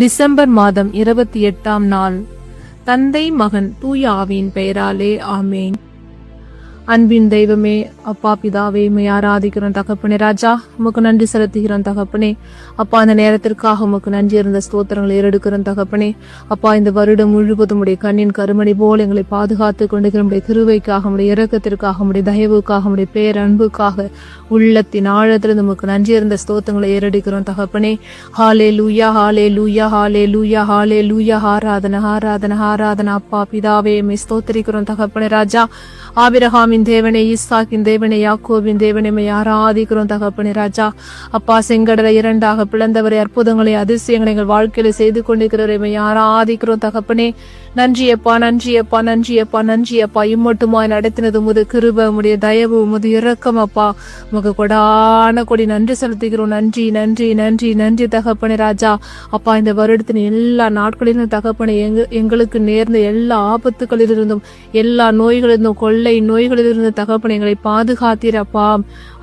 December மாதம் 28ஆம் நாள். தந்தை மகன் தூய ஆவியின் பெயராலே ஆமேன். அன்பின் தெய்வமே, அப்பா பிதாவே, உம்மை ஆராதிக்கிறோம் தகப்பனே. ராஜா, உமக்கு நன்றி செலுத்துகிறோம் தகப்பனே. அப்பா, அந்த நேரத்திற்காக உமக்கு நன்றி இருந்த ஸ்தோத்திரங்களை ஏறெடுக்கிறோம் தகப்பனே. அப்பா, இந்த வருடம் முழுவதும் உடைய கண்ணின் கருமணி போல் எங்களை பாதுகாத்து கொண்டிருக்கிற உடைய கிருபைக்காக, உடைய இரக்கத்திற்காக, உடைய தயவுக்காக, உடைய பேரன்புக்காக உள்ளத்தின் ஆழத்திலிருந்து உமக்கு நன்றி இருந்த ஸ்தோத்திரங்களை ஏறெடுக்கிறோம் தகப்பனே. ஹாலே லூயா, ஹாலே லூயா, ஹாலே லூயா, ஹாலே லூயா. ஆராதன ஆராதன ஆராதன அப்பா பிதாவே, உம்மை ஸ்தோத்திரிக்கிறோம் தகப்பனே. ராஜா, ஆபிரகாமின் தேவனே, ஈசாக்கின் தேவனே, யாக்கோபின் தேவனே, உம்மை ஆராதிக்கிறோம் தகப்பனே. ராஜா, அப்பா, செங்கடலை இரண்டாக பிளந்தவரை, அற்புதங்களை அதிசயங்களை எங்கள் வாழ்க்கையில செய்து கொண்டிருக்கிறவரை உம்மை ஆராதிக்கிறோம் தகப்பனே. நன்றியப்பா, நன்றியப்பா, நன்றியப்பா, நன்றியப்பா. இம்மட்டுமாய் நடத்தினது உமது கிருபை, உம்முடைய தயவு, உமது இரக்கம் அப்பா. உமக்கு கொடான கொடி நன்றி செலுத்துகிறோம். நன்றி நன்றி நன்றி நன்றி தகப்பனே. ராஜா, அப்பா, இந்த வருடத்தின் எல்லா நாட்களிலும் தகப்பனே, எங்களுக்கு நேர்ந்த எல்லா ஆபத்துகளிலிருந்தும், எல்லா நோய்களிலிருந்தும், கொள்ளை நோய்களிலிருந்து தகப்பனை எங்களை பாதுகாத்தீர் அப்பா.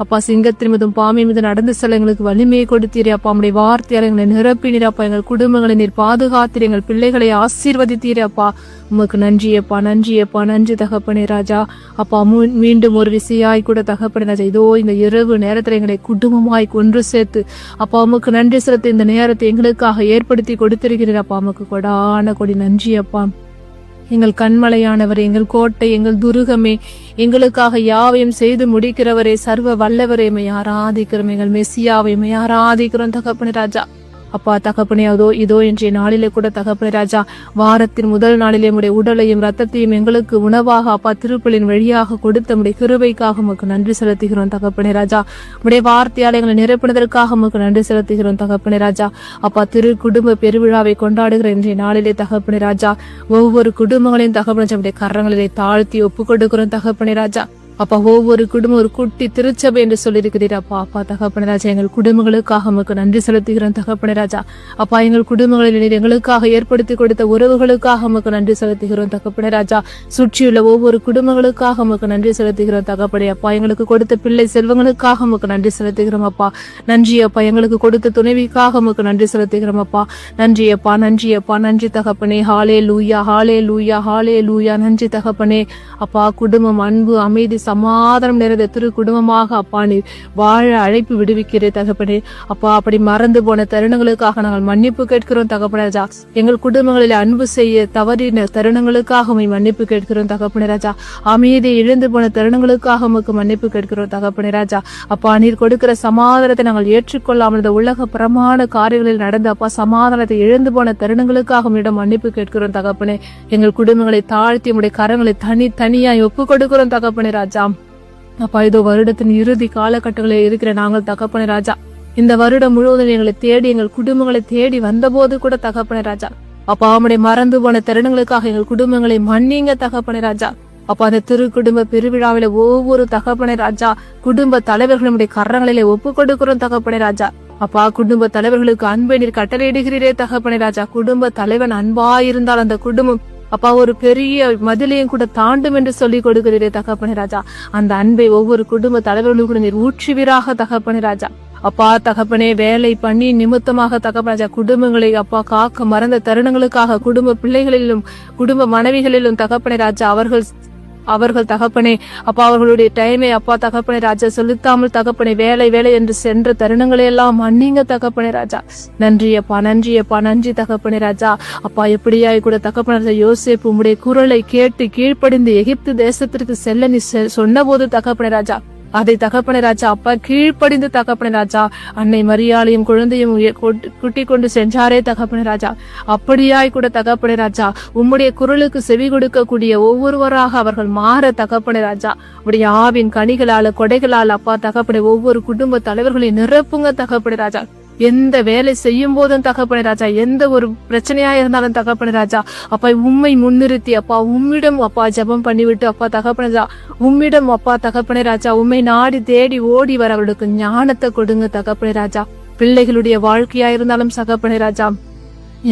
அப்பா, சிங்கத்தின் மீதும் பாம்பி மீது நடந்து செல்ல எங்களுக்கு வலிமையை கொடுத்தீரே அப்பா. நம்முடைய வார்த்தையால் எங்களை நிரப்பினீர் அப்பா. எங்கள் குடும்பங்களை நீர் பாதுகாத்தீர், எங்கள் பிள்ளைகளை ஆசீர்வதித்தீரே அப்பா. உமக்கு நன்றியப்பா, நன்றியப்பா, நன்றி தகப்பனே. ராஜா, அப்பா, மீண்டும் ஒரு விசையாய் கூட தகப்பனே. ராஜா, இதோ இந்த இரவு நேரத்தில் எங்களை குடும்பமாய் ஒன்று சேர்த்து அப்பா உமக்கு நன்றி செலுத்த இந்த நேரத்தை எங்களுக்காக ஏற்படுத்தி கொடுத்திருக்கிறீர் அப்பா. உமக்கு கொடான கொடி நன்றி அப்பா. எங்கள் கண்மலையானவரே, எங்கள் கோட்டை, எங்கள் துருகமே, எங்களுக்காக யாவையும் செய்து முடிக்கிறவரே, சர்வ வல்லவரே, உம்மை ஆராதிக்கிறோம். எங்கள் மெசியாவை உம்மை ஆராதிக்கிறோம் தகப்பனே. ராஜா, அப்பா தகப்பனே, இதோ இன்றைய நாளிலே கூட தகப்பனே. ராஜா, வாரத்தின் முதல் நாளிலே உடைய உடலையும் ரத்தத்தையும் எங்களுக்கு உணவாக அப்பா திருப்பலின் வழியாக கொடுத்த உடைய கிருபைக்காக உமக்கு நன்றி செலுத்துகிறோம் தகப்பனே. ராஜா, உடைய வார்த்தையால் எங்களை நிரப்பினதற்காக உமக்கு நன்றி செலுத்துகிறோம் தகப்பனே. ராஜா, அப்பா, திரு குடும்ப பெருவிழாவை கொண்டாடுகிற இன்றைய நாளிலே தகப்பனே. ராஜா, ஒவ்வொரு குடும்பங்களையும் தகப்பனே நம்முடைய கரங்களிலே தாழ்த்தி ஒப்பு கொடுக்கிறோம் தகப்பனே. ராஜா, அப்பா, ஒவ்வொரு குடும்பம் ஒரு குட்டி திருச்சபை என்று சொல்லியிருக்கிறீர் அப்பா. அப்பா தகப்பனே. ராஜா, எங்கள் குடும்பங்களுக்காக நமக்கு நன்றி செலுத்துகிறோம் தகப்பனே. ராஜா, அப்பா, எங்கள் குடும்பங்களில் நீர் எங்களுக்காக ஏற்படுத்தி கொடுத்த உறவுகளுக்காக நமக்கு நன்றி செலுத்துகிறோம் தகப்பனே. ராஜா, சுற்றியுள்ள ஒவ்வொரு குடும்பங்களுக்காக நமக்கு நன்றி செலுத்துகிறோம் தகப்பனே. அப்பா, எங்களுக்கு கொடுத்த பிள்ளை செல்வங்களுக்காக நமக்கு நன்றி செலுத்துகிறோம் அப்பா. நன்றி அப்பா. எங்களுக்கு கொடுத்த துணைவிக்காக நமக்கு நன்றி செலுத்துகிறோம் அப்பா. நன்றி அப்பா, நன்றி அப்பா, நன்றி தகப்பனே. ஹாலே லூயா, ஹாலே லூயா, ஹாலே லூயா. நன்றி தகப்பனே. அப்பா, குடும்பம், அன்பு, அமைதி, சமாதானம் நிறைந்த திரு குடும்பமாக அப்பா நீர் வாழ அழைப்பு விடுவிக்கிறே தகப்பனே. அப்பா, அப்படி மறந்து போன தருணங்களுக்காக நாங்கள் மன்னிப்பு கேட்கிறோம் தகப்பனே. ராஜா, எங்கள் குடும்பங்களில் அன்பு செய்ய தவறின தருணங்களுக்காக மன்னிப்பு கேட்கிறோம் தகப்பனே. ராஜா, அமைதியை இழந்து போன தருணங்களுக்காக உமக்கு மன்னிப்பு கேட்கிறோம் தகப்பனே. ராஜா, அப்பா, நீர் கொடுக்கிற சமாதானத்தை நாங்கள் ஏற்றுக்கொள்ளாமல் இந்த உலக பிரமாண காரியங்களில் நடந்த அப்பா சமாதானத்தை இழந்து போன தருணங்களுக்காக உம்மிடம் மன்னிப்பு கேட்கிறோம் தகப்பனே. எங்கள் குடும்பங்களை தாழ்த்தி உம்முடைய கரங்களை தனியாய் ஒப்பு கொடுக்கிறோம் தகப்பனே. ராஜா, அப்பா, இதோ வருடத்தின் இறுதி காலகட்டங்களில் இருக்கிற நாங்கள் தகப்பனே. ராஜா, இந்த வருடம் முழுவதும் எங்களை தேடி எங்கள் குடும்பங்களை தேடி வந்தபோது கூட தகப்பனே. ராஜா, அப்பா, அவனுடைய மறந்து போன தருணங்களுக்காக எங்கள் குடும்பங்களை மன்னிங்க தகப்பனே. ராஜா, அப்பா, அந்த திரு குடும்ப பெருவிழாவில ஒவ்வொரு தகப்பனே. ராஜா, குடும்ப தலைவர்களுடைய கரங்களிலே ஒப்பு கொடுக்கிறோம் தகப்பனே. ராஜா, அப்பா, குடும்ப தலைவர்களுக்கு அன்பை நீர் கட்டளையிடுகிறீரே தகப்பனே. ராஜா, குடும்ப தலைவன் அன்பாயிருந்தால் அந்த குடும்பம் அப்பா ஒரு பெரிய மதிலையும் கூட தாண்டும் என்று சொல்லி கொடுக்கிறீரே தகப்பனே. ராஜா, அந்த அன்பை ஒவ்வொரு குடும்ப தலைவர்களுக்கு நீர் ஊற்றுவீராக தகப்பனே. ராஜா, அப்பா தகப்பனே, வேலை பண்ணி நிமித்தமாக தகப்பனே. ராஜா, குடும்பங்களை அப்பா காக்க மறந்த தருணங்களுக்காக குடும்ப பிள்ளைகளிலும் குடும்ப மனைவிகளிலும் தகப்பனே. ராஜா, அவர்கள் தகப்பனே அப்பா அவர்களுடைய டைமை அப்பா தகப்பனே. ராஜா, செலுத்தாமல் தகப்பனே வேலை வேலை என்று சென்ற தருணங்களை எல்லாம் மன்னிங்க தகப்பனே. ராஜா, நன்றி அப்பா, நன்றி அப்பா, நன்றி தகப்பனே. ராஜா, அப்பா, எப்படியாய் கூட தகப்பனே. ராஜா, யோசேப்பு உம்முடைய குரலை கேட்டு கீழ்ப்படிந்து எகிப்து தேசத்திற்கு செல்ல நீ சொன்ன போது தகப்பனே. ராஜா, அதை தகப்பனே. ராஜா, அப்பா கீழ்ப்படிந்து தகப்பனே. ராஜா, அன்னை மரியாளையும் குழந்தையும் குட்டி கொண்டு சென்றாரே தகப்பனே. ராஜா, அப்படியாய் கூட தகப்பனே. ராஜா, உம்முடைய குரலுக்கு செவி கொடுக்கக்கூடிய ஒவ்வொருவராக அவர்கள் மாற தகப்பனே. ராஜா, உடைய ஆவின் கனிகளால கொடைகளால் அப்பா தகப்பனே ஒவ்வொரு குடும்ப தலைவர்களையும் நிரப்புங்க தகப்பனே. ராஜா, எந்த வேலை செய்யும் போதும் தகப்பனே. ராஜா, எந்த ஒரு பிரச்சனையா இருந்தாலும் தகப்பனே. ராஜா, அப்பா உம்மை முன்னிறுத்தி அப்பா உம்மிடம் அப்பா ஜெபம் பண்ணிவிட்டு அப்பா தகப்பனே. ராஜா, உம்மிடம் அப்பா தகப்பனே. ராஜா, உம்மை நாடி தேடி ஓடி வர அவர்களுக்கு ஞானத்தை கொடுங்க தகப்பனே. ராஜா, பிள்ளைகளுடைய வாழ்க்கையா இருந்தாலும் தகப்பனே. ராஜா,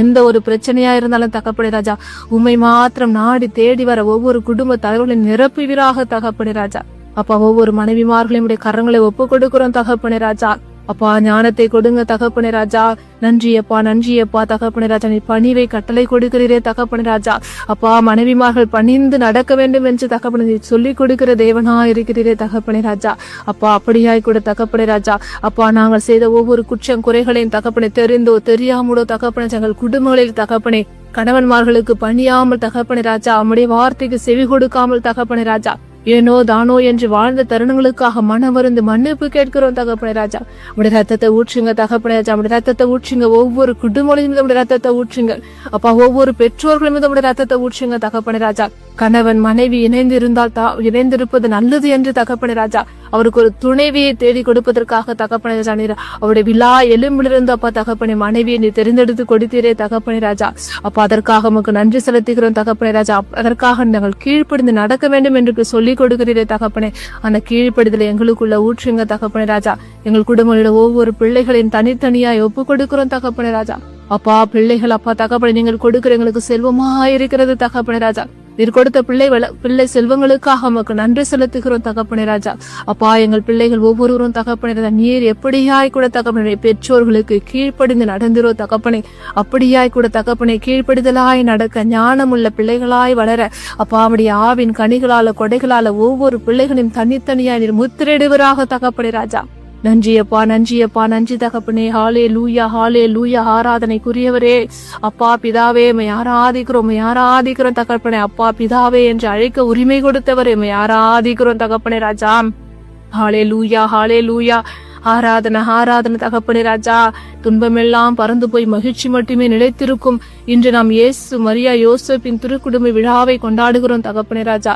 எந்த ஒரு பிரச்சனையா இருந்தாலும் தகப்பனே. ராஜா, உம்மை மாத்திரம் நாடி தேடி வர ஒவ்வொரு குடும்ப தலைவர்களின் நிரப்புவீராக தகப்பனே. ராஜா, அப்பா ஒவ்வொரு மனைவிமார்களையும் கரங்களை ஒப்பு கொடுக்கிறோம் தகப்பனே. ராஜா, அப்பா ஞானத்தை கொடுங்க தகப்பனே ராஜா. நன்றியப்பா நன்றியப்பா தகப்பனே ராஜா. நீ பணிவை கட்டளை கொடுக்கிறீரே தகப்பனே ராஜா. அப்பா மனைவிமார்கள் பணிந்து நடக்க வேண்டும் என்று தகப்பனை நீ சொல்லிக் கொடுக்கிற தேவனா இருக்கிறீரே தகப்பனே ராஜா. அப்பா அப்படியாய் கூட தகப்பனே ராஜா. அப்பா நாங்கள் செய்த ஒவ்வொரு குற்றம் குறைகளையும் தகப்பனை தெரிந்தோ தெரியாமலோ தகப்பனை எங்கள் குடும்பங்களில் தகப்பனை கணவன்மார்களுக்கு பணியாமல் தகப்பனே ராஜா, அவனுடைய வார்த்தைக்கு செவி கொடுக்காமல் தகப்பனே ராஜா, ஏனோ தானோ என்று வாழ்ந்த தருணங்களுக்காக மனமருந்து மன்னிப்பு கேட்கிறோம் தகப்பனே ராஜா. உடைய ரத்தத்தை ஊற்றுங்க தகப்பனே ராஜா. உடைய ரத்தத்தை ஊற்றுங்க. ஒவ்வொரு குடும்பங்களின் மீது உடைய ரத்தத்தை ஊற்றுங்க அப்பா. ஒவ்வொரு பெற்றோர்கள் மீது உடைய ரத்தத்தை ஊற்றுங்க தகப்பனே ராஜா. கணவன் மனைவி இணைந்திருப்பது நல்லது என்று தகப்பனே ராஜா. அவருக்கு ஒரு துணைவியை தேடி கொடுப்பதற்காக தகப்பனே ராஜா நீர் அவருடைய விழா எலும்பிலிருந்து அப்பா தகப்பனை மனைவியை நீ தெரிந்தெடுத்து கொடுத்தீரே தகப்பனே ராஜா. அப்பா அதற்காக நமக்கு நன்றி செலுத்துகிறோம் தகப்பனே ராஜா. அதற்காக நாங்கள் கீழ்ப்படிந்து நடக்க வேண்டும் என்று சொல்லி கொடுக்கிறீரே தகப்பனே. அந்த கீழ்ப்படிதலை எங்களுக்குள்ள ஊற்றுங்க தகப்பனே ராஜா. எங்கள் குடும்பங்களில் ஒவ்வொரு பிள்ளைகளையும் தனித்தனியாய் ஒப்பு கொடுக்கிறோம் தகப்பனே ராஜா. அப்பா பிள்ளைகள் அப்பா தகப்பனை நீங்கள் கொடுக்கிற எங்களுக்கு செல்வமா இருக்கிறது தகப்பனே ராஜா. நீர் கொடுத்த பிள்ளை செல்வங்களுக்காக நமக்கு நன்றி செலுத்துகிறோம் தகப்பனே ராஜா. அப்பா எங்கள் பிள்ளைகள் ஒவ்வொருவரும் தகப்பனே ராஜா நீர் எப்படியாய் கூட தகப்பனை பெற்றோர்களுக்கு கீழ்ப்படிந்து நடந்திரோ தகப்பனை, அப்படியாய் கூட தகப்பனை கீழ்ப்படிதலாய் நடக்க ஞானமுள்ள பிள்ளைகளாய் வளர அப்பா அவருடைய ஆவின் கனிகளால கொடைகளால ஒவ்வொரு பிள்ளைகளையும் தனித்தனியாய் நீர் முத்திரையிடுவராக தகப்பனே ராஜா. நன்றியப்பா நன்றியப்பா நன்றி தகப்பனே. ஹாலே லூயா ஹாலே லூயா. ஆராதனைக்குரியவரே அப்பா பிதாவே ஆராதிக்கிறோம் தகப்பனே. அப்பா பிதாவே என்று அழைக்க உரிமை கொடுத்தவரே ஆராதிக்கிறோம் தகப்பனே ராஜா. ஹாலே லூயா ஹாலே லூயா. ஆராதனை தகப்பனே ராஜா. துன்பமெல்லாம் பறந்து போய் மகிழ்ச்சி மட்டுமே நிலைத்திருக்கும் இன்று நாம் இயேசு மரியா யோசேப்பின் திருக்குடும்ப விழாவை கொண்டாடுகிறோம் தகப்பனே ராஜா.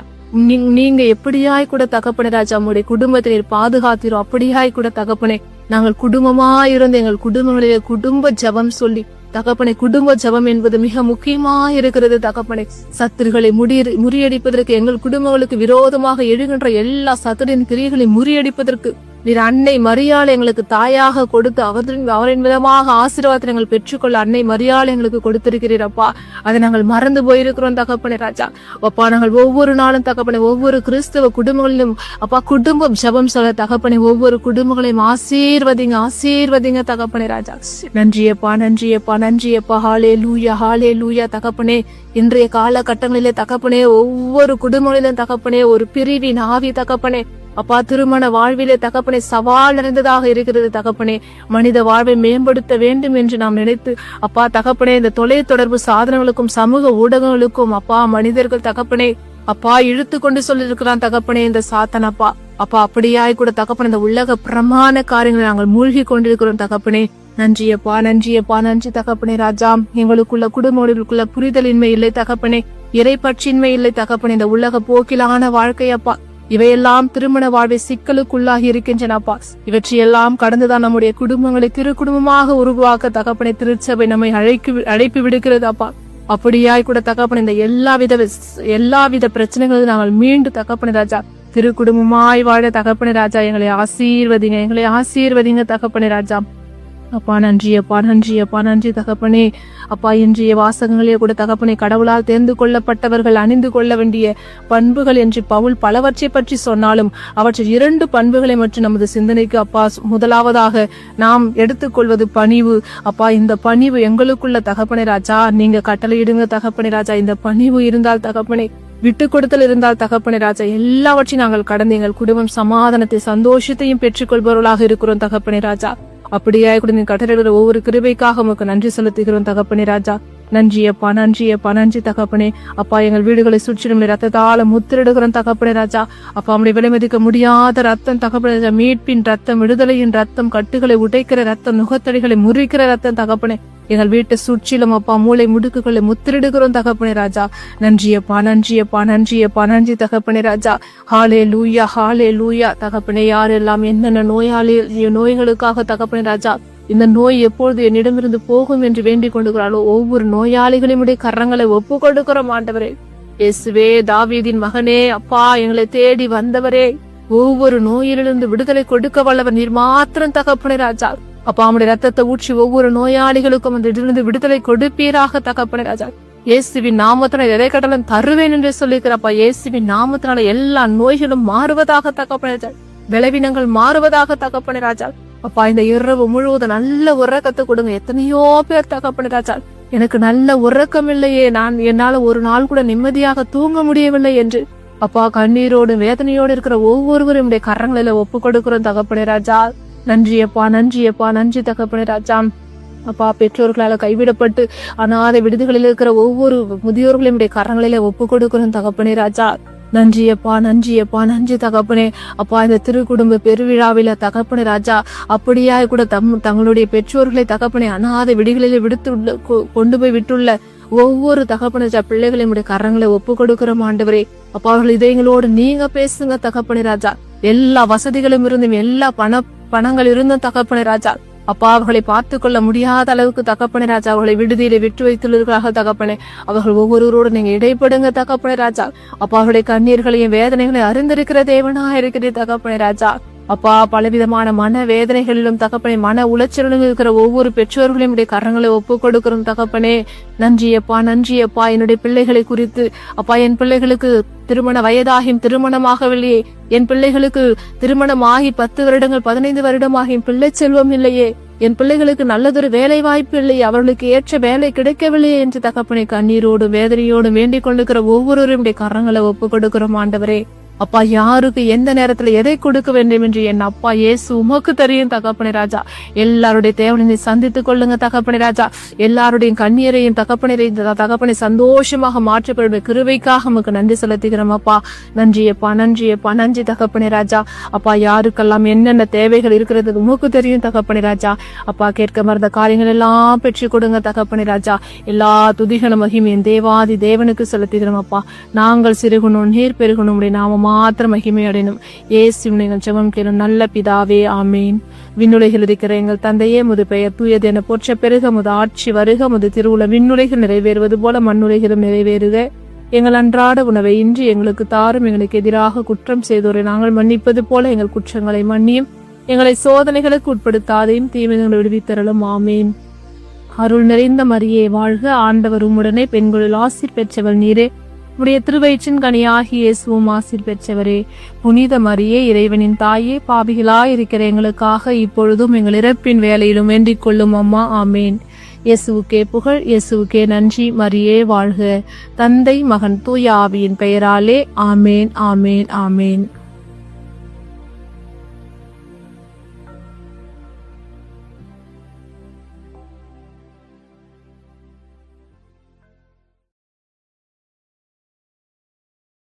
நீங்க எப்படியாய் கூட தகப்பனே ராஜா உங்களுடைய குடும்பத்தை நீர் பாதுகாத்தீரோ அப்படியாய் கூட தகப்பனே நாங்கள் குடும்பமா இருந்து எங்கள் குடும்பங்களிலே குடும்ப ஜபம் சொல்லி தகப்பனை குடும்ப ஜபம் என்பது மிக முக்கியமா இருக்கிறது தகப்பனை. சத்துருகளை முறியடிப்பதற்கு எங்கள் குடும்பங்களுக்கு விரோதமாக எழுகின்ற எல்லா சத்துரின் கிரியைகளை முறியடிப்பதற்கு நீர் அன்னை மரியாள் எங்களுக்கு தாயாக கொடுத்து அவரின் விதமாக ஆசீர்வாதத்தை நாங்கள் பெற்றுக்கொள்ள அன்னை மரியாள் எங்களுக்கு கொடுத்திருக்கிறீரப்பா. அதை நாங்கள் மறந்து போயிருக்கிறோம் தகப்பனே ராஜா. அப்பா நாங்கள் ஒவ்வொரு நாளும் தகப்பனை ஒவ்வொரு கிறிஸ்தவ குடும்பங்களிலும் அப்பா குடும்பம் ஜபம் சொல்ல தகப்பனை ஒவ்வொரு குடும்பங்களையும் ஆசீர்வதிங்க தகப்பனே ராஜா. நன்றியப்பா நன்றியப்பா நன்றியப்பா. ஹாலே லூயா தகப்பனே. இன்றைய காலகட்டங்களிலே தகப்பனே ஒவ்வொரு குடும்பங்களிலும் தகப்பனே ஒரு பிரிவின் ஆவி தகப்பனே அப்பா திருமண வாழ்விலே தகப்பனை சவால் நிறைந்ததாக இருக்கிறது தகப்பனே. மனித வாழ்வை மேம்படுத்த வேண்டும் என்று நாம் நினைத்து அப்பா தகப்பனே இந்த தொலை தொடர்பு சாதனங்களுக்கும் சமூக ஊடகங்களுக்கும் அப்பா மனிதர்கள் தகப்பனே அப்பா இழுத்து கொண்டு சொல்லிருக்கிறான் தகப்பனே இந்த சாத்தன் அப்பா. அப்பா அப்படியாய் கூட தகப்பனே இந்த உலக பிரமாண காரியங்களை நாங்கள் மூழ்கி கொண்டிருக்கிறோம் தகப்பனே. நன்றியப்பா நன்றி தகப்பனே ராஜா. எங்களுக்குள்ள குடும்பங்களுக்குள்ள புரிதலின்மை இல்லை தகப்பனே, இறைப்பற்றின்மை இல்லை தகப்பனே. இந்த உலக போக்கிலான வாழ்க்கையப்பா இவையெல்லாம் திருமண வாழ்வை சிக்கலுக்குள்ளாகி இருக்கின்றனப்பா. இவற்றையெல்லாம் கடந்துதான் நம்முடைய குடும்பங்களை திரு குடும்பமாக உருவாக்க தகப்பனை திருச்சபை நம்மை அழைப்பு விடுக்கிறது அப்பா. அப்படியாய் கூட தகப்பனை இந்த எல்லாவித பிரச்சனைகளும் நாங்கள் மீண்டு தகப்பனை ராஜா திரு குடும்பமாய் வாழ தகப்பனை ராஜா எங்களை ஆசீர்வதிங்க தகப்பனை ராஜா. அப்பா நன்றி தகப்பனே. அப்பா இன்றைய வாசகங்களே கூட தகப்பனை கடவுளால் தேர்ந்து கொள்ளப்பட்டவர்கள் அணிந்து கொள்ள வேண்டிய பண்புகள் என்று பவுல் பலவற்றை பற்றி சொன்னாலும் அவற்றில் 2 பண்புகளை மற்றும் நமது சிந்தனைக்கு அப்பா முதலாவதாக நாம் எடுத்துக்கொள்வது பணிவு. அப்பா இந்த பணிவு எங்களுக்குள்ள தகப்பனை ராஜா நீங்க கட்டளையிடுங்க தகப்பனை ராஜா. இந்த பணிவு இருந்தால் தகப்பனை விட்டு கொடுத்தல் இருந்தால் தகப்பனை ராஜா எல்லாவற்றையும் நாங்கள் கடந்து எங்கள் குடும்பம் சமாதானத்தை சந்தோஷத்தையும் பெற்றுக்கொள்பவர்களாக இருக்கிறோம் தகப்பனை ராஜா. அப்படியாய் கூட நீ கட்டளையிடுற ஒவ்வொரு கிருபைக்காக உமக்கு நன்றி செலுத்துகிறோம் தகப்பனே ராஜா. நன்றி தகப்பனே. அப்பா எங்கள் வீடுகளை சுற்றிலும் ரத்தத்தால முத்திரிடுகிறோம் தகப்பனே ராஜா. அப்பா நம்முடைய விலைமதிக்க முடியாத ரத்தம் தகப்பனே ராஜா, மீட்பின் ரத்தம், விடுதலையின் ரத்தம், கட்டுகளை உடைக்கிற ரத்தம், நுகத்தடிகளை முறிக்கிற ரத்தம் தகப்பனே எங்கள் வீட்டை சுற்றிலும் அப்பா மூளை முடுக்குகளை முத்திரிடுகிறோம் தகப்பனே ராஜா. நன்றி தகப்பனே ராஜா. ஹாலே லூயா தகப்பனே. யாரெல்லாம் என்னென்ன நோய்களுக்காக தகப்பனே ராஜா இந்த நோய் எப்பொழுது என்னிடமிருந்து போகும் என்று வேண்டிக் கொண்டுகிறாளோ ஒவ்வொரு நோயாளிகளையும் கரங்களை ஒப்பு கொடுக்கிறோம் ஆண்டவரே. இயேசுவே தாவீதின் மகனே அப்பா எங்களை தேடி வந்தவரே, ஒவ்வொரு நோயிலிருந்து விடுதலை கொடுக்க வல்லவர் நீர் மாத்திரம் தகப்பனே ராஜா. அப்பா அவனுடைய ரத்தத்தை ஊற்றி ஒவ்வொரு நோயாளிகளுக்கும் அந்த இதிலிருந்து விடுதலை கொடுப்பீராக தகப்பனே ராஜா. இயேசுவின் நாமத்தினால் எதை கடலும் தருவேன் என்று சொல்லிக்கிறப்பா. இயேசுவின் நாமத்தினால எல்லா நோய்களும் மாறுவதாக தகப்பனே ராஜா, விளைவினங்கள் மாறுவதாக தகப்பனே ராஜா. அப்பா இந்த இரவு முழுவதும் நல்ல உறக்கத்தை கொடுங்க. எத்தனையோ பேர் தகப்பனே ராஜா, எனக்கு நல்ல உறக்கம் இல்லையே, என்னால ஒரு நாள் கூட நிம்மதியாக தூங்க முடியவில்லை என்று அப்பா கண்ணீரோடு வேதனையோடு இருக்கிற ஒவ்வொருவரும் கரங்களில ஒப்பு கொடுக்கிறோம் தகப்பனே ராஜா. நன்றியப்பா, நன்றியப்பா, நன்றி தகப்பனே ராஜா. அப்பா பெற்றோர்களால கைவிடப்பட்டு அநாதை விடுதிகளில் இருக்கிற ஒவ்வொரு முதியோர்களும் கரங்களில ஒப்பு கொடுக்கிறோம் தகப்பனே ராஜா. நன்றியப்பா, நன்றியப்பா, நன்றி தகப்பனே. அப்பா இந்த திருக்குடும்ப பெருவிழாவில தகப்பனே ராஜா அப்படியா கூட தங்களுடைய பெற்றோர்களை தகப்பனே அநாதை விடுதிகளில் கொண்டு போய் விட்டுள்ள ஒவ்வொரு தகப்பனே ராஜா பிள்ளைகளையும் கரங்களை ஒப்பு கொடுக்கிறோம் ஆண்டவரே. அப்பா அவர்கள் இதயங்களோடு நீங்க பேசுங்க தகப்பனே ராஜா. எல்லா வசதிகளும் இருந்தும் எல்லா பணங்கள் இருந்தும் தகப்பனே ராஜா அப்பா அவர்களை பார்த்து கொள்ள முடியாத அளவுக்கு தகப்பனே ராஜா அவர்களை விடுதியில விட்டு வைத்துள்ளார்கள் தகப்பனே. அவர்கள் ஒவ்வொருவரோடு நீங்க இடைப்படுங்க தகப்பனே ராஜா. அப்பா அவருடைய கண்ணீர்களையும் வேதனைகளையும் அறிந்திருக்கிற தேவனா இருக்கிற தகப்பனே ராஜா. அப்பா பலவிதமான மன வேதனைகளிலும் தகப்பனே மன உளைச்சலிலும் இருக்கிற ஒவ்வொரு பெற்றோர்களையும் கரங்களை ஒப்பு கொடுக்கிறோம் தகப்பனே. நன்றியப்பா, நன்றியப்பா. என்னுடைய பிள்ளைகளை குறித்து அப்பா என் பிள்ளைகளுக்கு திருமண வயதாகியும் திருமணமாகவில்லையே, என் பிள்ளைகளுக்கு திருமணமாகி 10 வருடங்கள் 15 வருடமாகியும் பிள்ளை செல்வம் இல்லையே, என் பிள்ளைகளுக்கு நல்லதொரு வேலை வாய்ப்பு இல்லையே, அவர்களுக்கு ஏற்ற வேலை கிடைக்கவில்லையே என்று தகப்பனை கண்ணீரோடும் வேதனையோடும் வேண்டிக் கொண்டிருக்கிற ஒவ்வொருவரும் கரங்களை ஒப்பு கொடுக்கிறோம் ஆண்டவரே. அப்பா யாருக்கு எந்த நேரத்துல எதை கொடுக்க வேண்டும் என்று என் அப்பா இயேசு உமக்கு தெரியும் தகப்பனே ராஜா. எல்லாருடைய தேவனை சந்தித்துக் கொள்ளுங்க தகப்பனே ராஜா. எல்லாருடைய கண்ணீரையும் தகப்பனை சந்தோஷமாக மாற்றப்படும் கிருபைக்காக உமக்கு நன்றி செலுத்துகிறோம் அப்பா. நன்றியப்பா, நன்றியப்பா, நன்றி தகப்பனே ராஜா. அப்பா யாருக்கெல்லாம் என்னென்ன தேவைகள் இருக்கிறது உமக்கு தெரியும் தகப்பனே ராஜா. அப்பா கேட்க மறந்த காரியங்கள் எல்லாம் பெற்றுக் கொடுங்க தகப்பனே ராஜா. எல்லா துதிகளும் மகிமையும் தேவாதி தேவனுக்கு செலுத்துகிறோம் அப்பா. நாங்கள் சிறுகணும் நீர் பெருகணும் நாம மாத்திரம் மகிமையடையணும். இயேசுவின் எங்கள் ஜெபம் கேளும் நல்ல பிதாவே, ஆமேன். விண்ணுலகில் இருக்கிற எங்கள் தந்தையே, முது பெயர் தூயது என போற்ற பெருக, முது ஆட்சி வருக, முது திருவுள விண்ணுலகில் நிறைவேறுவது போல மண்ணுலகிலும் நிறைவேறுக. எங்கள் அன்றாட உணவை இன்று எங்களுக்கு தாரும். எங்களுக்கு எதிராக குற்றம் செய்தோரை நாங்கள் மன்னிப்பது போல எங்கள் குற்றங்களை மன்னியும். எங்களை சோதனைகளுக்கு உட்படுத்தாதையும் தீமைகளை விடுவித்தரலும். ஆமேன். அருள் நிறைந்த மரியே வாழ்க, ஆண்டவர் உம்முடனே, பெண்களில் ஆசீர் பெற்றவள் நீரே, உடைய திருவயிற்றின் கனியாகிய இயேசுவும் ஆசீர் பெற்றவரே. புனித மரியே இறைவனின் தாயே, பாவிகளாயிருக்கிற எங்களுக்காக இப்பொழுதும் எங்கள் இறப்பின் வேலையிலும் வேண்டிக் கொள்ளும் அம்மா. ஆமேன். இயேசுவுக்கே புகழ், இயேசுவுக்கே நன்றி. மரியே வாழ்க. தந்தை மகன் தூய ஆவியின் பெயராலே. ஆமேன், ஆமேன், ஆமேன்.